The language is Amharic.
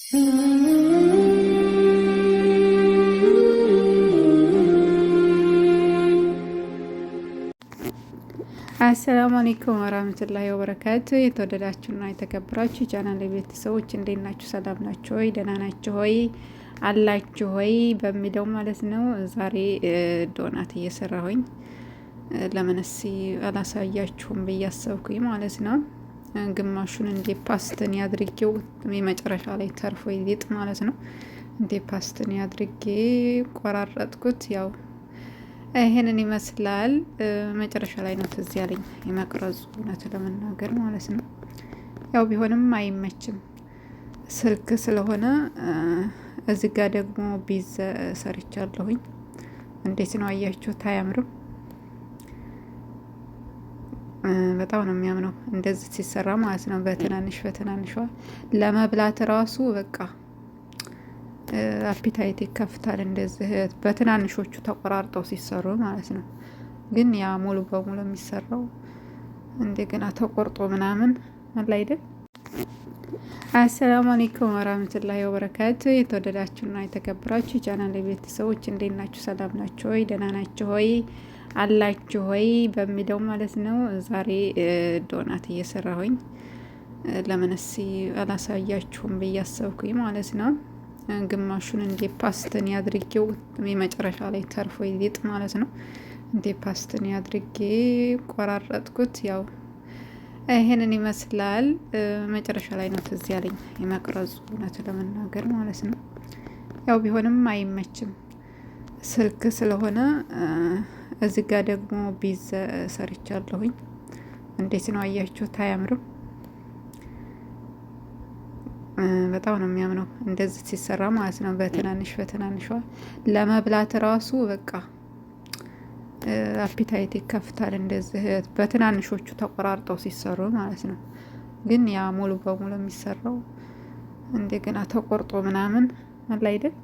አሰላሙ አለይኩም ወራህመቱላሂ ወበረካቱ። የተወደዳችሁና የተከበራችሁ ቻናል ቤተሰቦች እንዴት ናችሁ? ሰላም ናችሁ ሆይ? ደህና ናችሁ ሆይ? አላችሁ ሆይ በሚለው ማለት ነው። ዛሬ ዶናት እየሰራሁኝ ለምንስ አላሳያችሁም ብዬ አሰብኩኝ ማለት ነው። ግማሹን እንደ ፓስተኒ አድርጌው የመጨረሻ ላይ ተርፎ ሊጥ ማለት ነው። እንደ ፓስተኒ አድርጌ ቆራረጥኩት። ያው ይሄንን ይመስላል። መጨረሻ ላይ ነው ትዝ ያለኝ የመቅረጹ እውነት ለመናገር ማለት ነው። ያው ቢሆንም አይመችም ስልክ ስለሆነ። እዚህ ጋር ደግሞ ቢዝ ሰርቻለሁኝ። እንዴት ነው አያችሁት? አያምርም? በጣም ነው የሚያምነው እንደዚህ ሲሰራ ማለት ነው። በትናንሿ ለመብላት ራሱ በቃ አፒታይት ይከፍታል። እንደዚህ በትናንሾቹ ተቆራርጠው ሲሰሩ ማለት ነው። ግን ያ ሙሉ በሙሉ የሚሰራው እንደገና ተቆርጦ ምናምን አለ አይደል? አሰላሙ አለይኩም ወራህመቱላሂ ወበረካቱ። የተወደዳችሁና የተከበራችሁ ቻናል ቤተሰቦች እንዴት ናችሁ? ሰላም ናችሁ ሆይ? ደህና ናችሁ ሆይ? አላችሁ ሆይ በሚለው ማለት ነው። ዛሬ ዶናት እየሰራሁኝ ለምንስ አላሳያችሁም ብዬ አሰብኩኝ ማለት ነው። ግማሹን እንደ ፓስተኒ አድርጌው የመጨረሻ ላይ ተርፎ ሊጥ ማለት ነው። እንደ ፓስተኒ አድርጌ ቆራረጥኩት። ያው ይሄንን ይመስላል። መጨረሻ ላይ ነው ትዝ ያለኝ የመቅረጹ እውነት ለመናገር ማለት ነው። ያው ቢሆንም አይመችም ስልክ ስለሆነ። እዚህ ጋር ደግሞ ቢዝ ሰርቻለሁኝ። እንዴት ነው አያችሁት? አያምርም? በጣም ነው የሚያምነው እንደዚህ ሲሰራ ማለት ነው። በትናንሿ ለመብላት ራሱ በቃ አፒታይት ይከፍታል። እንደዚህ በትናንሾቹ ተቆራርጠው ሲሰሩ ማለት ነው። ግን ያ ሙሉ በሙሉ የሚሰራው እንደገና ተቆርጦ ምናምን አለ አይደል?